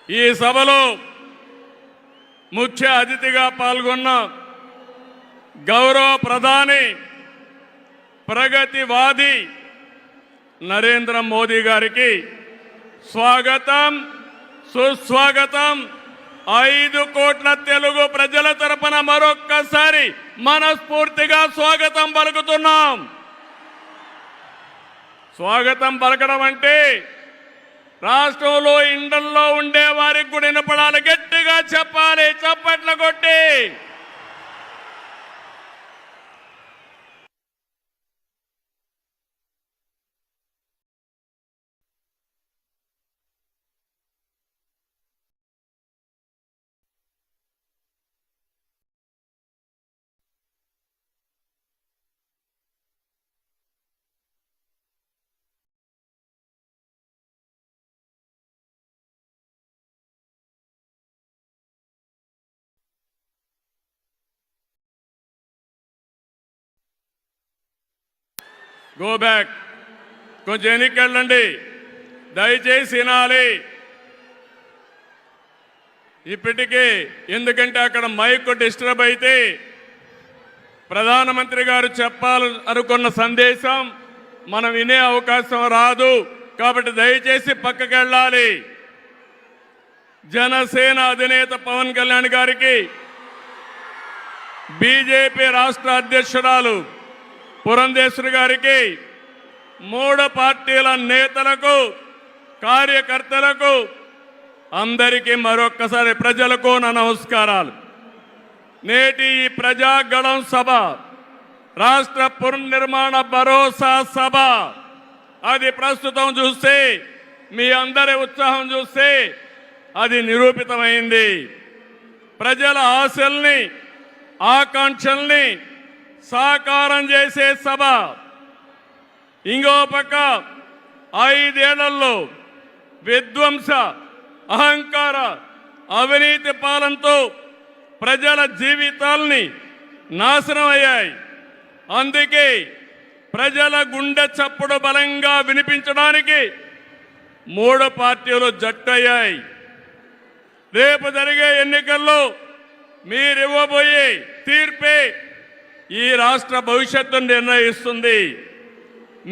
ఈ సభలో ముఖ్య అతిథిగా పాల్గొన్న గౌరవ ప్రధాని ప్రగతివాది నరేంద్ర మోదీ గారికి స్వాగతం సుస్వాగతం. 5 కోట్ల తెలుగు ప్రజల తరపున మరొక్కసారి మనస్ఫూర్తిగా స్వాగతం పలుకుతున్నాం. స్వాగతం పలకడం అంటే రాష్ట్రంలో ఇండల్లో ఉండే వారికి కూడా వినపడాలి, గట్టిగా చెప్పాలి, చప్పట్లు కొట్టి. గో బ్యాక్, కొంచెం ఎన్నికెళ్ళండి, దయచేసి వినాలి ఇప్పటికే. ఎందుకంటే అక్కడ మైక్ డిస్టర్బ్ అయితే ప్రధానమంత్రి గారు చెప్పాలనుకున్న సందేశం మనం వినే అవకాశం రాదు. కాబట్టి దయచేసి పక్కకి వెళ్ళాలి. జనసేన అధినేత పవన్ కళ్యాణ్ గారికి, బీజేపీ రాష్ట్ర అధ్యక్షురాలు పురంధేశ్వరి గారికి, 3 పార్టీల నేతలకు, కార్యకర్తలకు, అందరికీ మరొక్కసారి ప్రజలకు నా నమస్కారాలు. నేటి ఈ ప్రజాగళం సభ రాష్ట్ర పునర్నిర్మాణ భరోసా సభ. అది ప్రస్తుతం చూస్తే, మీ అందరి ఉత్సాహం చూస్తే అది నిరూపితమైంది. ప్రజల ఆశల్ని, ఆకాంక్షల్ని సాకారం చేసే సభ. ఇంకో పక్క 5 ఏళ్లలో విధ్వంస, అహంకార, అవినీతి పాలనతో ప్రజల జీవితాల్ని నాశనం అయ్యాయి. అందుకే ప్రజల గుండె చప్పుడు బలంగా వినిపించడానికి 3 పార్టీలు జట్టయ్యాయి. రేపు జరిగే ఎన్నికల్లో మీరివ్వబోయే తీర్పే ఈ రాష్ట్ర భవిష్యత్తును నిర్ణయిస్తుంది.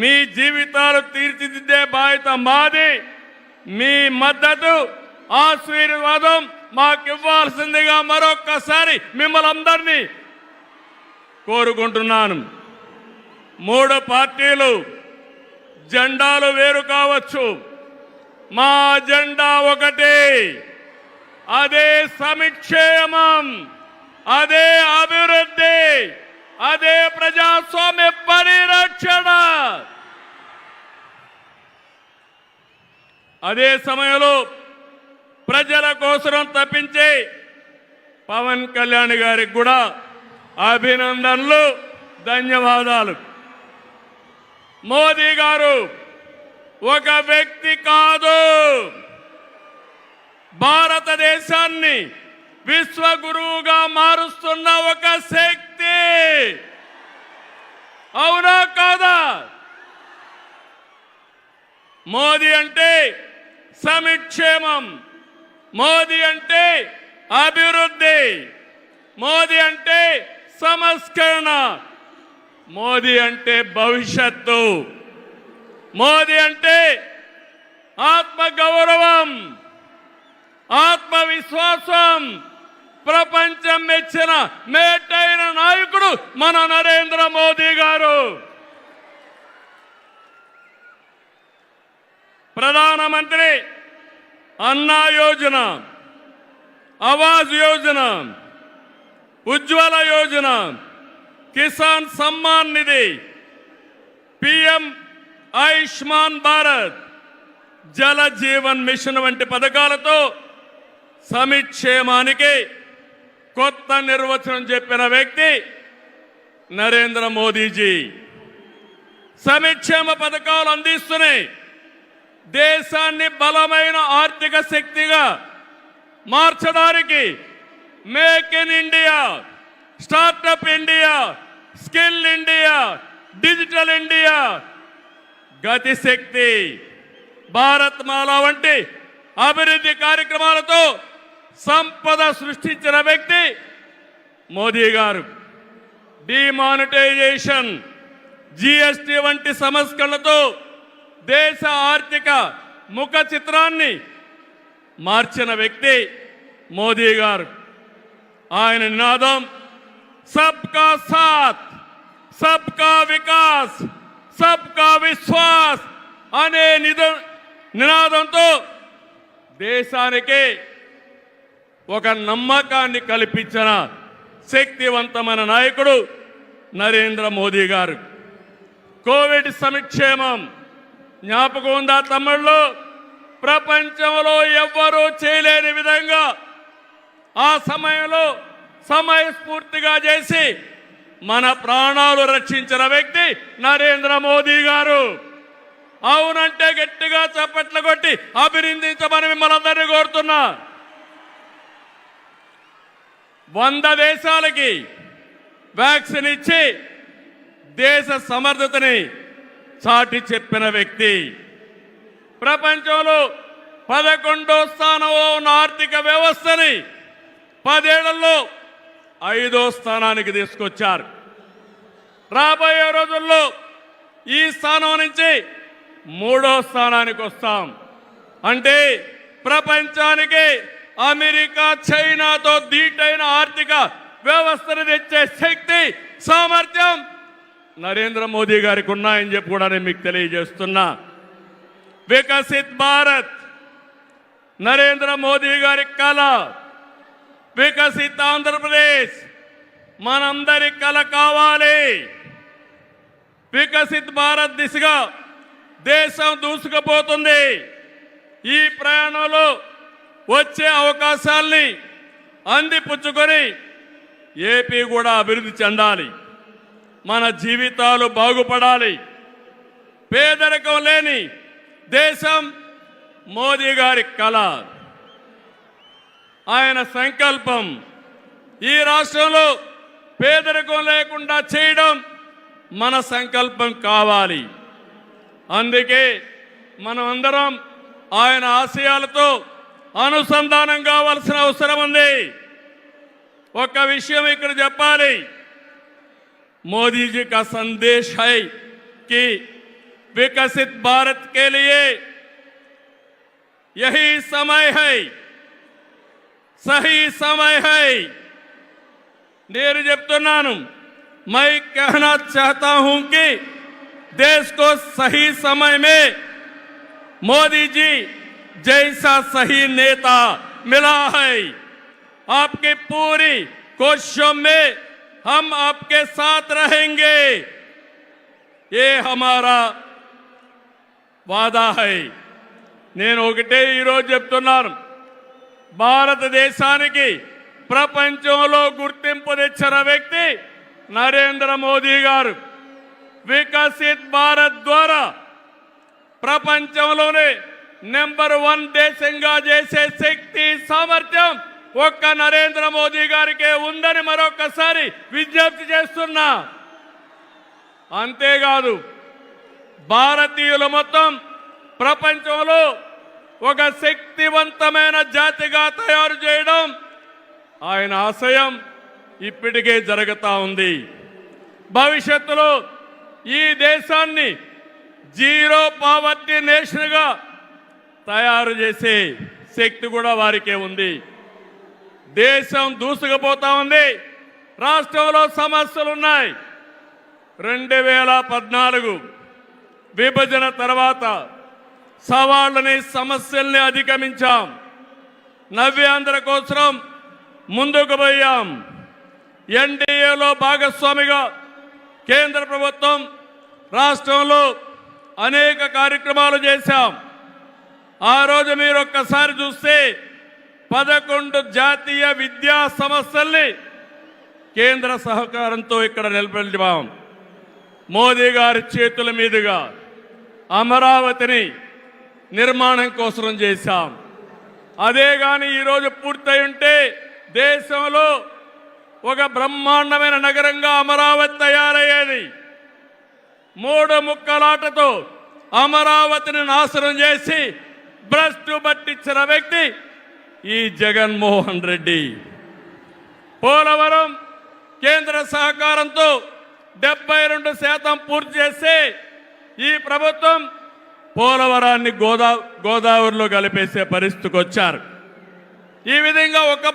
మీ జీవితాలు తీర్చిదిద్దే బాధ్యత మాది. మీ మద్దతు, ఆశీర్వాదం మాకివ్వాల్సిందిగా మరొక్కసారి మిమ్మల్ని అందరినీ కోరుకుంటున్నాను. 3 పార్టీలు జెండాలు వేరు కావచ్చు, మా జెండా ఒకటే. అదే సంక్షేమం, అదే అభివృద్ధి, అదే ప్రజాస్వామ్య పరిరక్షణ. అదే సమయంలో ప్రజల కోసం తప్పించే పవన్ కళ్యాణ్ గారికి కూడా అభినందనలు, ధన్యవాదాలు. మోదీ గారు ఒక వ్యక్తి కాదు, భారతదేశాన్ని విశ్వగురువుగా మారుస్తున్న ఒక శక్తి. అవునా కాదా? మోదీ అంటే సంక్షేమం, మోదీ అంటే అభివృద్ధి, మోదీ అంటే సంస్కరణ, మోదీ అంటే భవిష్యత్తు, మోదీ అంటే ఆత్మగౌరవం, ఆత్మవిశ్వాసం. ప్రపంచం మెచ్చిన మేటైన నాయకుడు మన నరేంద్ర మోదీ గారు. ప్రధానమంత్రి అన్నా యోజన, ఆవాజ్ యోజన, ఉజ్వల యోజన, కిసాన్ సమ్మాన్ నిధి, పిఎం ఆయుష్మాన్ భారత్, జల జీవన్ మిషన్ వంటి పథకాలతో సంక్షేమానికి కొత్త నిర్వచనం చెప్పిన వ్యక్తి నరేంద్ర మోదీజీ. సంక్షేమ పథకాలు అందిస్తున్నాయి. దేశాన్ని బలమైన ఆర్థిక శక్తిగా మార్చడానికి make in India, startup India, skill India, digital India, Gatishakti, Bharat Mala వంటి అభివృద్ధి కార్యక్రమాలతో సంపద సృష్టించిన వ్యక్తి మోదీ గారు. డిమానిటైజేషన్, జిఎస్టి వంటి సంస్కరణలతో దేశ ఆర్థిక ముఖ చిత్రాన్ని మార్చిన వ్యక్తి మోదీ గారు. ఆయన నినాదం సబ్కా సాత్, సబ్కా వికాస్, సబ్కా విశ్వాస్ అనే నినాదంతో దేశానికి ఒక నమ్మకాన్ని కల్పించిన శక్తివంతమైన నాయకుడు నరేంద్ర మోదీ గారు. కోవిడ్ సంక్షేమం జ్ఞాపకం ఉందా తమ్ముళ్ళు? ప్రపంచంలో ఎవ్వరూ చేయలేని విధంగా ఆ సమయంలో సమయస్ఫూర్తిగా చేసి మన ప్రాణాలు రక్షించిన వ్యక్తి నరేంద్ర మోదీ గారు. అవునంటే గట్టిగా చప్పట్లు కొట్టి అభినందించమని మిమ్మల్ని అందరినీ కోరుతున్నా. 100 దేశాలకి వ్యాక్సిన్ ఇచ్చి దేశ సమర్థతని చాటి చెప్పిన వ్యక్తి. ప్రపంచంలో 11వ స్థానంలో ఉన్న ఆర్థిక వ్యవస్థని 10 ఏళ్లలో 5వ స్థానానికి తీసుకొచ్చారు. రాబోయే రోజుల్లో ఈ స్థానం నుంచి 3వ స్థానానికి వస్తాం. అంటే ప్రపంచానికి అమెరికా, చైనాతో ధీటైన ఆర్థిక వ్యవస్థను తెచ్చే శక్తి, సామర్థ్యం నరేంద్ర మోదీ గారికి ఉన్నాయని చెప్పి కూడా నేను మీకు తెలియజేస్తున్నా. వికసిత్ భారత్ నరేంద్ర మోదీ గారి కళ. వికసిత్ ఆంధ్రప్రదేశ్ మనందరి కళ కావాలి. వికసిత్ భారత్ దిశగా దేశం దూసుకుపోతుంది. ఈ ప్రయాణంలో వచ్చే అవకాశాల్ని అందిపుచ్చుకొని ఏపీ కూడా అభివృద్ధి చెందాలి. మన జీవితాలు బాగుపడాలి. పేదరికం లేని దేశం మోదీ గారి కళ, ఆయన సంకల్పం. ఈ రాష్ట్రంలో పేదరికం లేకుండా చేయడం మన సంకల్పం కావాలి. అందుకే మనం అందరం ఆయన ఆశయాలతో అనుసంధానం కావాల్సిన అవసరం ఉంది. ఒక విషయం ఇక్కడ చెప్పాలి. मोदी जी का संदेश है कि विकसित भारत के लिए यही समय है, सही समय है. నేను చెప్తున్నాను, मैं कहना चाहता हूं कि देश को सही समय में मोदी जी जैसा सही नेता मिला है. आपकी पूरी कोशिशों में हम आपके साथ रहेंगे, ये हमारा वादा है. నేను ఒకటే ఈరోజు చెప్తున్నాను, భారతదేశానికి ప్రపంచంలో గుర్తింపు తెచ్చిన వ్యక్తి నరేంద్ర మోదీ గారు. వికసిత్ భారత్ ద్వారా ప్రపంచంలోనే నెంబర్ 1 దేశంగా చేసే శక్తి, సామర్థ్యం ఒక్క నరేంద్ర మోదీ గారికే ఉందని మరొకసారి విజ్ఞప్తి చేస్తున్నా. అంతేకాదు, భారతీయులు మొత్తం ప్రపంచంలో ఒక శక్తివంతమైన జాతిగా తయారు చేయడం ఆయన ఆశయం ఇప్పటికే జరుగుతూ ఉంది. భవిష్యత్తులో ఈ దేశాన్ని జీరో పావర్టీ నేషన్గా తయారు చేసే శక్తి కూడా వారికే ఉంది. దేశం దూసుకుపోతా ఉంది. రాష్ట్రంలో సమస్యలు ఉన్నాయి. 2014 విభజన తర్వాత సవాళ్ళని, సమస్యల్ని అధిగమించాం. నవ్యాంధ్ర కోసం ముందుకు పోయాం. ఎన్డీఏలో భాగస్వామిగా కేంద్ర ప్రభుత్వం రాష్ట్రంలో అనేక కార్యక్రమాలు చేశాం. ఆ రోజు మీరు ఒక్కసారి చూస్తే 11 జాతీయ విద్యా సంస్థల్ని కేంద్ర సహకారంతో ఇక్కడ నిలబెట్టాం. మోదీ గారి చేతుల మీదుగా అమరావతిని నిర్మాణం కోసం చేశాం. అదే కానీ ఈరోజు పూర్తయి ఉంటే దేశంలో ఒక బ్రహ్మాండమైన నగరంగా అమరావతి తయారయ్యేది. 3 ముక్కలాటతో అమరావతిని నాశనం చేసి భ్రష్టు పట్టించిన వ్యక్తి ఈ జగన్మోహన్ రెడ్డి. పోలవరం కేంద్ర సహకారంతో 72% పూర్తి చేస్తే ఈ ప్రభుత్వం పోలవరాన్ని గోదావరిలో కలిపేసే పరిస్థితికి వచ్చారు. ఈ విధంగా ఒక